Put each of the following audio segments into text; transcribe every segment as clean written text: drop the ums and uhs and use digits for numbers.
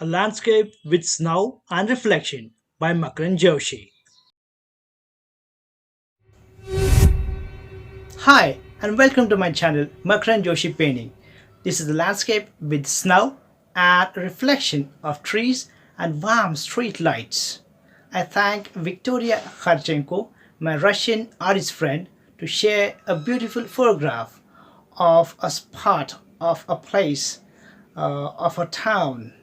A landscape with snow and reflection by Makarand Joshi. Hi, and welcome to my channel Makarand Joshi Painting. This is the landscape with snow and reflection of trees and warm street lights. I thank Viktorria Kharchenko, my Russian artist friend, to share a beautiful photograph of a spot of a place of a town,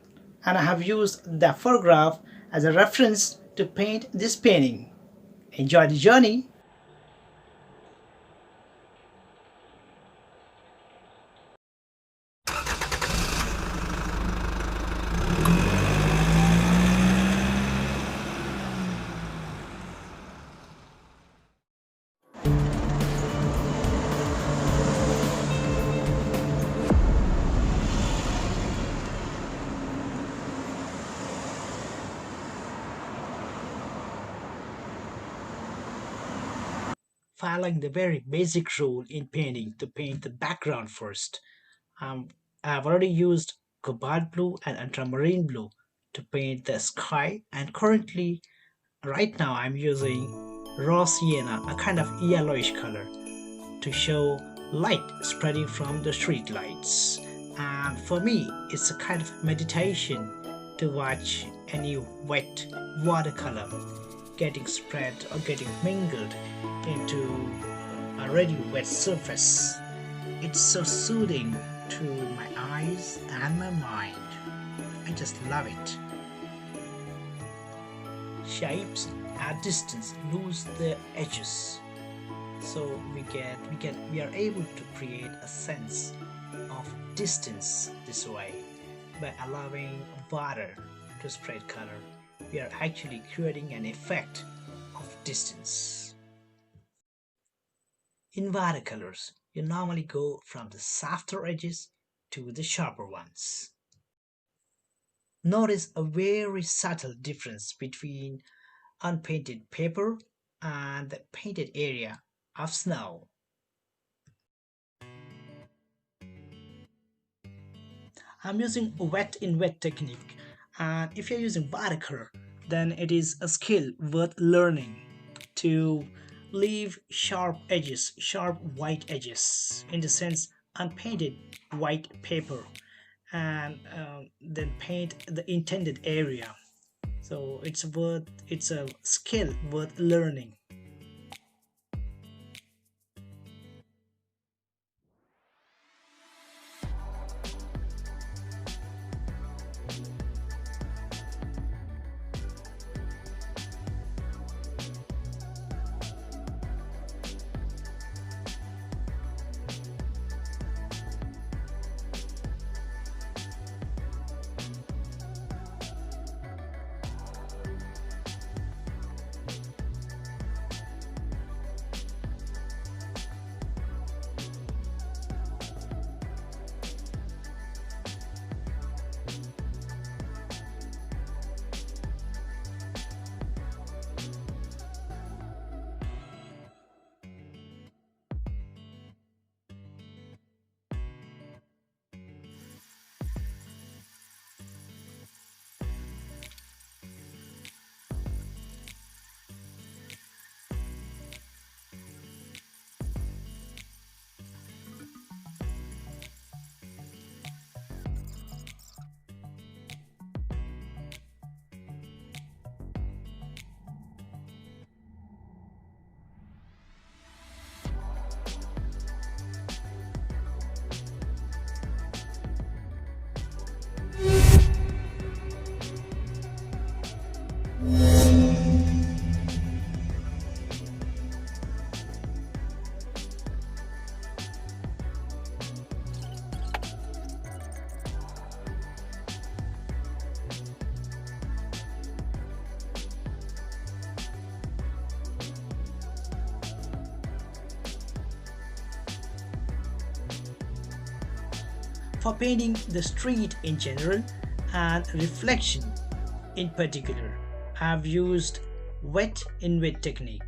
and I have used the photograph as a reference to paint this painting. Enjoy the journey. Following the very basic rule in painting to paint the background first. Um, I've already used cobalt blue and ultramarine blue to paint the sky, and currently, right now, I'm using raw sienna, a kind of yellowish color, to show light spreading from the street lights. And for me, it's a kind of meditation to watch any wet watercolor getting spread or getting mingled into a already wet surface. It's so soothing to my eyes and my mind. I just love it. Shapes at distance lose their edges, so we are able to create a sense of distance this way. By allowing water to spread color, we are actually creating an effect of distance. In watercolors, you normally go from the softer edges to the sharper ones. Notice a very subtle difference between unpainted paper and the painted area of snow. I'm using wet in wet technique, and if you're using watercolor, then it is a skill worth learning to leave sharp edges, sharp white edges, in the sense unpainted white paper, and then paint the intended area. So it's a skill worth learning. For painting the street in general and reflection in particular, I've used wet in wet technique.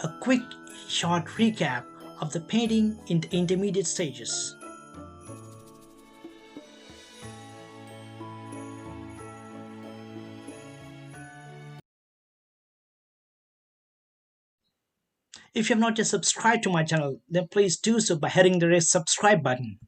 a quick short recap of the painting in the intermediate stages. If you have not yet subscribed to my channel, then please do so by hitting the red subscribe button.